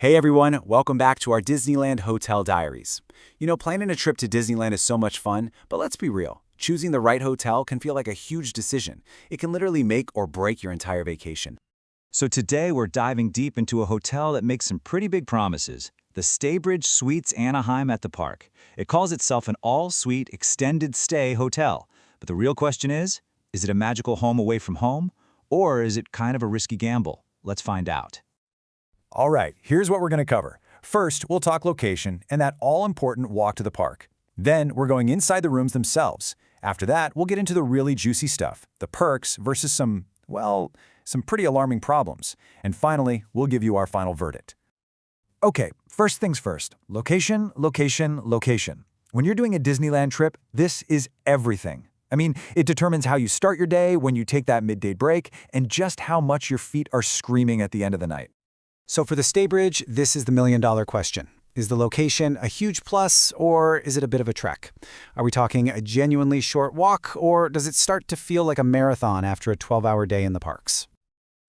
Hey everyone, welcome back to our Disneyland Hotel Diaries. Planning a trip to Disneyland is so much fun, but let's be real. Choosing the right hotel can feel like a huge decision. It can literally make or break your entire vacation. So today we're diving deep into a hotel that makes some pretty big promises, the Staybridge Suites Anaheim at the park. It calls itself an all-suite extended stay hotel. But the real question is it a magical home away from home? Or is it kind of a risky gamble? Let's find out. All right, here's what we're going to cover. First, we'll talk location and that all-important walk to the park. Then, we're going inside the rooms themselves. After that, we'll get into the really juicy stuff, the perks versus some pretty alarming problems. And finally, we'll give you our final verdict. Okay, first things first. Location, location, location. When you're doing a Disneyland trip, this is everything. It determines how you start your day, when you take that midday break, and just how much your feet are screaming at the end of the night. So for the Staybridge, this is the million-dollar question. Is the location a huge plus, or is it a bit of a trek? Are we talking a genuinely short walk, or does it start to feel like a marathon after a 12-hour day in the parks?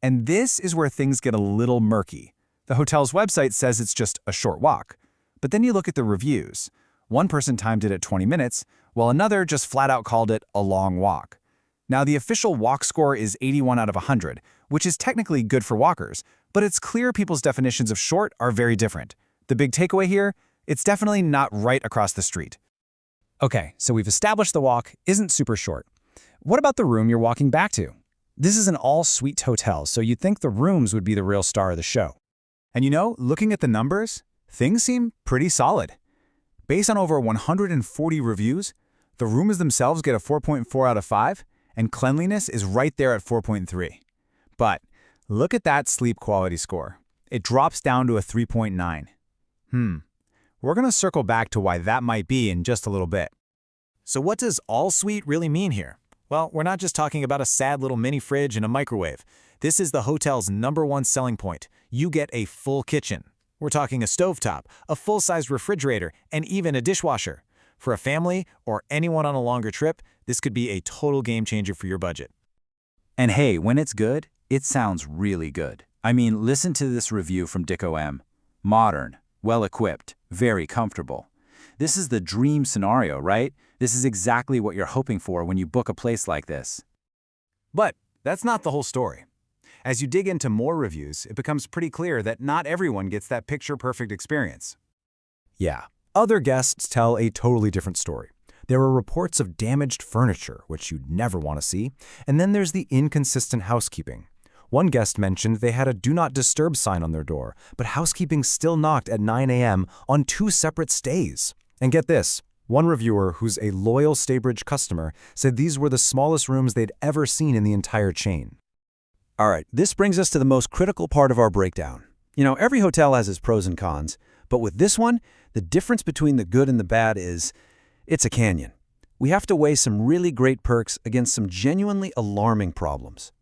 And this is where things get a little murky. The hotel's website says it's just a short walk. But then you look at the reviews. One person timed it at 20 minutes, while another just flat out called it a long walk. Now, the official walk score is 81 out of 100, which is technically good for walkers, but it's clear people's definitions of short are very different. The big takeaway here, it's definitely not right across the street. Okay, so we've established the walk isn't super short. What about the room you're walking back to? This is an all-suite hotel, so you'd think the rooms would be the real star of the show. And looking at the numbers, things seem pretty solid. Based on over 140 reviews, the rooms themselves get a 4.4 out of 5, and cleanliness is right there at 4.3. But look at that sleep quality score. It drops down to a 3.9. We're going to circle back to why that might be in just a little bit. So what does all-suite really mean here? Well, we're not just talking about a sad little mini fridge and a microwave. This is the hotel's #1 selling point. You get a full kitchen. We're talking a stovetop, a full-sized refrigerator, and even a dishwasher. For a family or anyone on a longer trip, this could be a total game changer for your budget. And hey, when it's good, it sounds really good. Listen to this review from Dicko M. Modern, well-equipped, very comfortable. This is the dream scenario, right? This is exactly what you're hoping for when you book a place like this. But that's not the whole story. As you dig into more reviews, it becomes pretty clear that not everyone gets that picture-perfect experience. Yeah, other guests tell a totally different story. There are reports of damaged furniture, which you'd never want to see, and then there's the inconsistent housekeeping. One guest mentioned they had a Do Not Disturb sign on their door, but housekeeping still knocked at 9 a.m. on 2 separate stays. And get this, one reviewer, who's a loyal Staybridge customer, said these were the smallest rooms they'd ever seen in the entire chain. All right, this brings us to the most critical part of our breakdown. Every hotel has its pros and cons, but with this one, the difference between the good and the bad is it's a canyon. We have to weigh some really great perks against some genuinely alarming problems.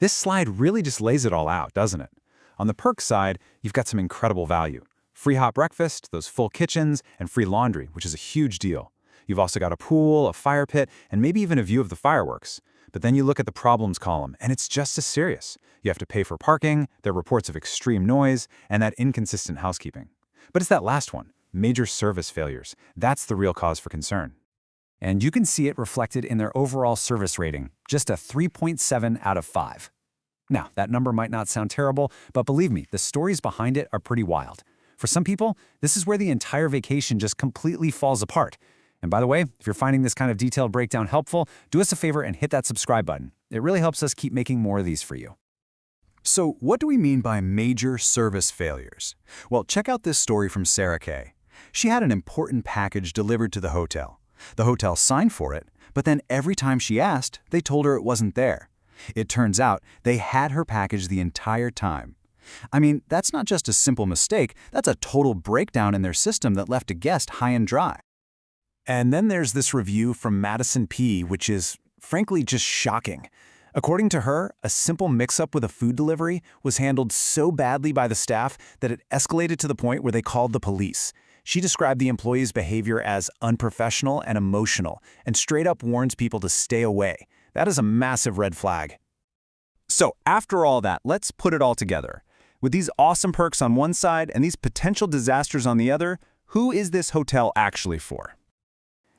This slide really just lays it all out, doesn't it? On the perks side, you've got some incredible value. Free hot breakfast, those full kitchens, and free laundry, which is a huge deal. You've also got a pool, a fire pit, and maybe even a view of the fireworks. But then you look at the problems column, and it's just as serious. You have to pay for parking, there are reports of extreme noise, and that inconsistent housekeeping. But it's that last one, major service failures. That's the real cause for concern. And you can see it reflected in their overall service rating, just a 3.7 out of 5. Now, that number might not sound terrible, but believe me, the stories behind it are pretty wild. For some people, this is where the entire vacation just completely falls apart. And by the way, if you're finding this kind of detailed breakdown helpful, do us a favor and hit that subscribe button. It really helps us keep making more of these for you. So what do we mean by major service failures? Well, check out this story from Sarah Kay. She had an important package delivered to the hotel. The hotel signed for it, but then every time she asked, they told her it wasn't there. It turns out they had her package the entire time. That's not just a simple mistake, that's a total breakdown in their system that left a guest high and dry. And then there's this review from Madison P., which is, frankly, just shocking. According to her, a simple mix-up with a food delivery was handled so badly by the staff that it escalated to the point where they called the police. She described the employees' behavior as unprofessional and emotional, and straight up warns people to stay away. That is a massive red flag. So after all that, let's put it all together. With these awesome perks on one side and these potential disasters on the other, who is this hotel actually for?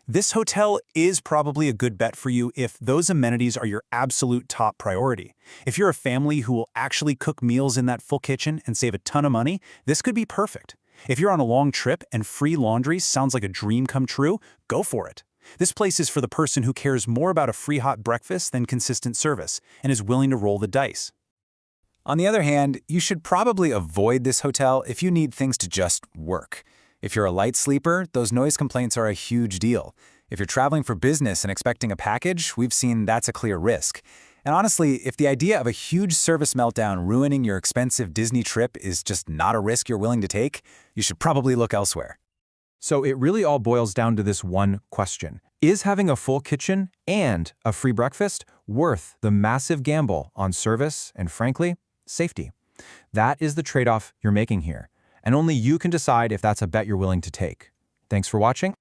This hotel is probably a good bet for you if those amenities are your absolute top priority. If you're a family who will actually cook meals in that full kitchen and save a ton of money, this could be perfect. If you're on a long trip and free laundry sounds like a dream come true, go for it. This place is for the person who cares more about a free hot breakfast than consistent service and is willing to roll the dice. On the other hand, you should probably avoid this hotel if you need things to just work. If you're a light sleeper, those noise complaints are a huge deal. If you're traveling for business and expecting a package, we've seen that's a clear risk. And honestly, if the idea of a huge service meltdown ruining your expensive Disney trip is just not a risk you're willing to take, you should probably look elsewhere. So it really all boils down to this one question. Is having a full kitchen and a free breakfast worth the massive gamble on service and, frankly, safety? That is the trade-off you're making here, and only you can decide if that's a bet you're willing to take. Thanks for watching.